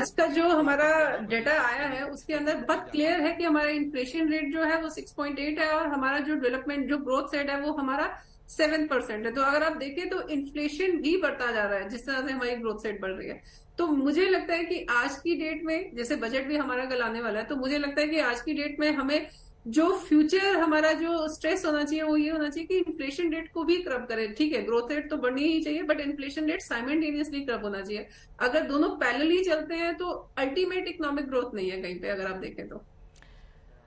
आज का जो हमारा डेटा आया है उसके अंदर बहुत क्लियर है कि हमारा इन्फ्लेशन रेट जो है वो 6.8 है और हमारा जो डेवलपमेंट जो ग्रोथ रेट है वो हमारा 7% है। तो अगर आप देखें तो इन्फ्लेशन भी बढ़ता जा रहा है जिस तरह से हमारी ग्रोथ रेट बढ़ रही है। तो मुझे लगता है कि आज की डेट में, जैसे बजट भी हमारा कल आने वाला है, तो मुझे लगता है कि आज की डेट में हमें जो फ्यूचर हमारा जो स्ट्रेस होना चाहिए वो ये होना चाहिए कि इन्फ्लेशन रेट को भी कर्ब करे। ठीक है, ग्रोथ रेट तो बढ़नी ही चाहिए, बट इन्फ्लेशन रेट साइमल्टेनियसली कर्ब होना चाहिए। अगर दोनों पैरेलली चलते हैं तो अल्टीमेट इकोनॉमिक ग्रोथ नहीं है कहीं पे, अगर आप देखें तो।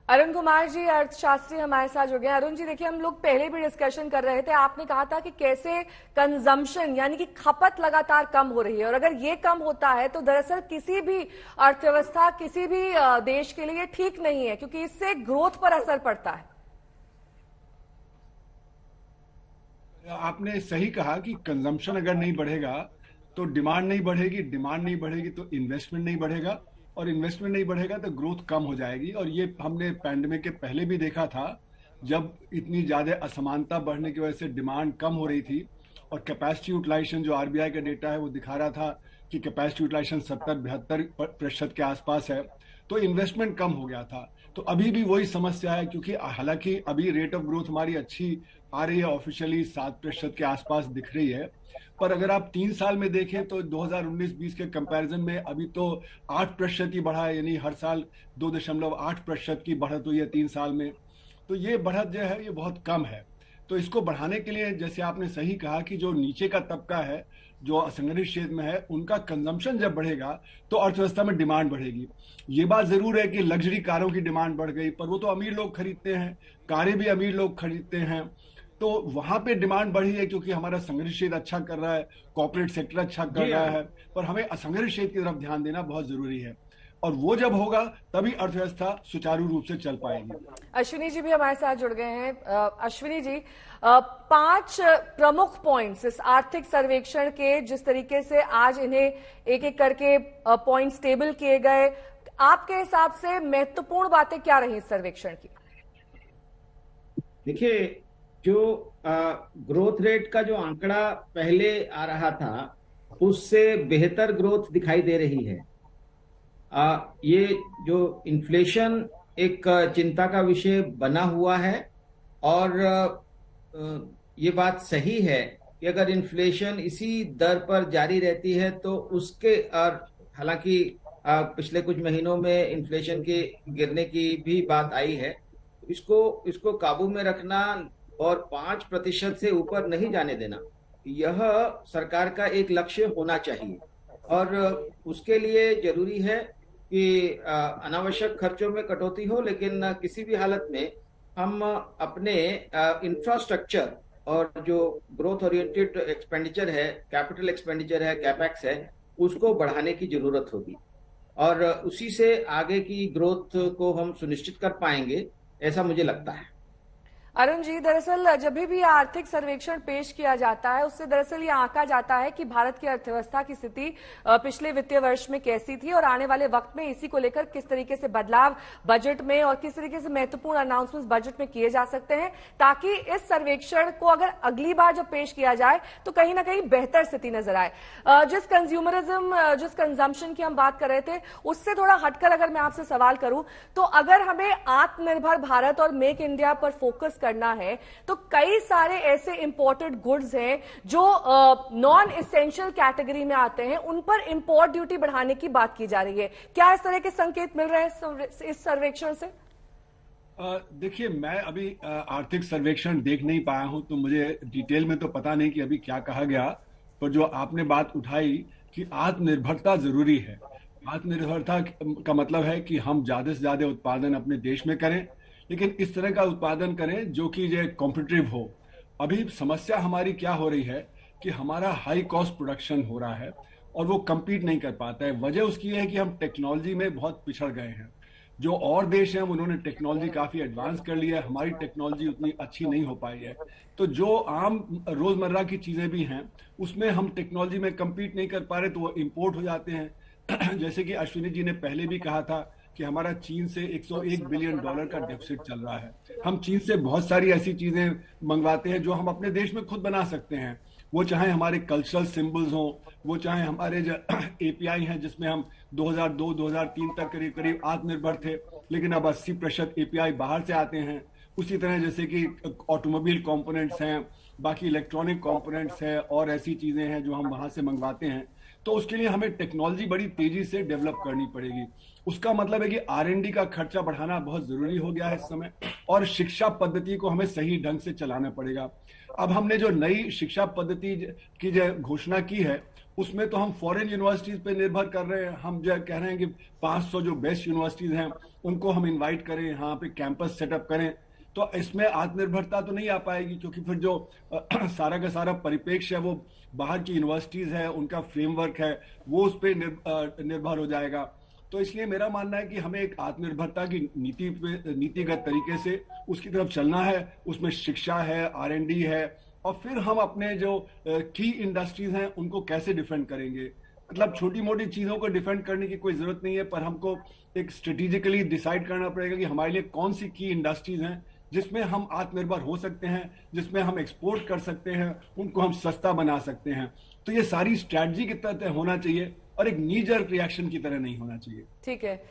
अरुण कुमार जी अर्थशास्त्री हमारे साथ जुड़ गए। अरुण जी देखिए, हम लोग पहले भी डिस्कशन कर रहे थे, आपने कहा था कि कैसे कंजम्पशन यानी कि खपत लगातार कम हो रही है, और अगर ये कम होता है तो दरअसल किसी भी अर्थव्यवस्था, किसी भी देश के लिए ठीक नहीं है, क्योंकि इससे ग्रोथ पर असर पड़ता है। आपने सही कहा कि कंजम्पशन अगर नहीं बढ़ेगा तो डिमांड नहीं बढ़ेगी, डिमांड नहीं बढ़ेगी तो इन्वेस्टमेंट नहीं बढ़ेगा, और इन्वेस्टमेंट नहीं बढ़ेगा तो ग्रोथ कम हो जाएगी। और ये हमने पैंडेमिक के पहले भी देखा था, जब इतनी ज्यादा असमानता बढ़ने की वजह से डिमांड कम हो रही थी और कैपेसिटी यूटिलाइजेशन, जो आरबीआई का डेटा है वो दिखा रहा था कि कैपेसिटी यूटिलाइजेशन 70-72% के आसपास है, तो इन्वेस्टमेंट कम हो गया था। तो अभी भी वही समस्या है, क्योंकि हालांकि अभी रेट ऑफ ग्रोथ हमारी अच्छी आ रही है, ऑफिशियली 7% के आसपास दिख रही है, पर अगर आप 3 साल में देखें तो 2019-20 के कंपैरिजन में अभी तो 8% ही बढ़ा है, यानी हर साल 2.8% की बढ़त हुई है 3 साल में। तो ये बढ़त जो है ये बहुत कम है। तो इसको बढ़ाने के लिए, जैसे आपने सही कहा कि जो नीचे का तबका है, जो असंगठित क्षेत्र में है, उनका कंजम्पशन जब बढ़ेगा तो अर्थव्यवस्था में डिमांड बढ़ेगी। ये बात जरूर है कि लग्जरी कारों की डिमांड बढ़ गई, पर वो तो अमीर लोग खरीदते हैं, कारें भी अमीर लोग खरीदते हैं, तो वहां पे डिमांड बढ़ी है क्योंकि हमारा संगठित क्षेत्र अच्छा कर रहा है, कॉर्पोरेट सेक्टर अच्छा कर रहा है। पर हमें असंगठित क्षेत्र की तरफ ध्यान देना बहुत जरूरी है, और वो जब होगा तभी अर्थव्यवस्था सुचारू रूप से चल पाएगी। अश्विनी जी भी हमारे साथ जुड़ गए हैं। अश्विनी जी, 5 प्रमुख पॉइंट्स इस आर्थिक सर्वेक्षण के, जिस तरीके से आज इन्हें एक एक करके पॉइंट्स टेबल किए गए, आपके हिसाब से महत्वपूर्ण बातें क्या रही इस सर्वेक्षण की? देखिए, जो ग्रोथ रेट का जो आंकड़ा पहले आ रहा था उससे बेहतर ग्रोथ दिखाई दे रही है। ये जो इन्फ्लेशन एक चिंता का विषय बना हुआ है, और ये बात सही है कि अगर इन्फ्लेशन इसी दर पर जारी रहती है तो उसके, और हालांकि पिछले कुछ महीनों में इन्फ्लेशन के गिरने की भी बात आई है, इसको काबू में रखना और 5% से ऊपर नहीं जाने देना, यह सरकार का एक लक्ष्य होना चाहिए। और उसके लिए जरूरी है कि अनावश्यक खर्चों में कटौती हो, लेकिन किसी भी हालत में हम अपने इंफ्रास्ट्रक्चर और जो ग्रोथ ओरिएंटेड एक्सपेंडिचर है, कैपिटल एक्सपेंडिचर है, कैपेक्स है, उसको बढ़ाने की जरूरत होगी, और उसी से आगे की ग्रोथ को हम सुनिश्चित कर पाएंगे, ऐसा मुझे लगता है। अरुण जी, दरअसल जब भी आर्थिक सर्वेक्षण पेश किया जाता है उससे दरअसल ये आंका जाता है कि भारत की अर्थव्यवस्था की स्थिति पिछले वित्तीय वर्ष में कैसी थी और आने वाले वक्त में इसी को लेकर किस तरीके से बदलाव बजट में और किस तरीके से महत्वपूर्ण अनाउंसमेंट बजट में किए जा सकते हैं, ताकि इस सर्वेक्षण को अगर अगली बार जब पेश किया जाए तो कहीं ना कहीं बेहतर स्थिति नजर आए। जिस कंज्यूमरिज्म, जिस कंजम्पशन की हम बात कर रहे थे, उससे थोड़ा हटकर अगर मैं आपसे सवाल करूं तो अगर हमें आत्मनिर्भर भारत और मेक इंडिया पर फोकस करना है तो कई सारे ऐसे इंपोर्टेड गुड्स हैं जो नॉन एसेंशियल कैटेगरी में आते हैं, उन पर इंपोर्ट ड्यूटी बढ़ाने की बात की जा रही है। क्या इस तरह के संकेत मिल रहे हैं इस सर्वेक्षण से? देखिए, मैं अभी आर्थिक सर्वेक्षण देख नहीं पाया हूं, तो मुझे डिटेल में तो पता नहीं कि अभी क्या कहा गया, पर जो आपने बात उठाई कि आत्मनिर्भरता जरूरी है। आत्मनिर्भरता का मतलब है कि हम ज्यादा से ज्यादा उत्पादन अपने देश में करें, लेकिन इस तरह का उत्पादन करें जो कि ये कॉम्पिटिटिव हो। अभी समस्या हमारी क्या हो रही है कि हमारा हाई कॉस्ट प्रोडक्शन हो रहा है और वो compete नहीं कर पाता है। वजह उसकी है कि हम टेक्नोलॉजी में बहुत पिछड़ गए हैं। जो और देश हैं उन्होंने टेक्नोलॉजी काफी एडवांस कर लिया है, हमारी टेक्नोलॉजी उतनी अच्छी नहीं हो पाई है। तो जो आम रोजमर्रा की चीजें भी हैं उसमें हम टेक्नोलॉजी में compete नहीं कर पा रहे, तो वो इम्पोर्ट हो जाते हैं। जैसे कि अश्विनी जी ने पहले भी कहा था कि हमारा चीन से $101 बिलियन का डेफिसिट चल रहा है। हम चीन से बहुत सारी ऐसी चीजें मंगवाते हैं जो हम अपने देश में खुद बना सकते हैं, वो चाहे हमारे कल्चरल सिंबल्स हों, वो चाहे हमारे जो एपीआई हैं जिसमें हम 2002-2003 तक करीब करीब आत्मनिर्भर थे, लेकिन अब 80% एपीआई बाहर से आते हैं। उसी तरह जैसे कि ऑटोमोबाइल कंपोनेंट्स हैं, बाकी इलेक्ट्रॉनिक कंपोनेंट्स हैं और ऐसी चीजें हैं जो हम वहां से मंगवाते हैं। तो उसके लिए हमें टेक्नोलॉजी बड़ी तेजी से डेवलप करनी पड़ेगी। उसका मतलब है कि आर&डी का खर्चा बढ़ाना बहुत जरूरी हो गया है इस समय, और शिक्षा पद्धति को हमें सही ढंग से चलाना पड़ेगा। अब हमने जो नई शिक्षा पद्धति की जो घोषणा की है, उसमें तो हम फॉरेन यूनिवर्सिटीज पे निर्भर कर रहे हैं। हम जो कह रहे हैं कि 500 जो बेस्ट यूनिवर्सिटीज हैं उनको हम इनवाइट करें, यहाँ पे कैंपस सेटअप करें। तो इसमें आत्मनिर्भरता तो नहीं आ पाएगी, क्योंकि फिर जो सारा का सारा परिप्रेक्ष्य है वो बाहर की यूनिवर्सिटीज है, उनका फ्रेमवर्क है, वो उस पर निर्भर हो जाएगा। तो इसलिए मेरा मानना है कि हमें एक आत्मनिर्भरता की नीतिगत तरीके से उसकी तरफ चलना है। उसमें शिक्षा है, आर&डी है, और फिर हम अपने जो की इंडस्ट्रीज हैं उनको कैसे डिफेंड करेंगे। मतलब छोटी मोटी चीजों को डिफेंड करने की कोई जरूरत नहीं है, पर हमको एक स्ट्रेटेजिकली डिसाइड करना पड़ेगा कि हमारे लिए कौन सी की इंडस्ट्रीज हैं जिसमें हम आत्मनिर्भर हो सकते हैं, जिसमें हम एक्सपोर्ट कर सकते हैं, उनको हम सस्ता बना सकते हैं। तो ये सारी स्ट्रैटेजी की तरह होना चाहिए और एक नी जर्क रिएक्शन की तरह नहीं होना चाहिए। ठीक है।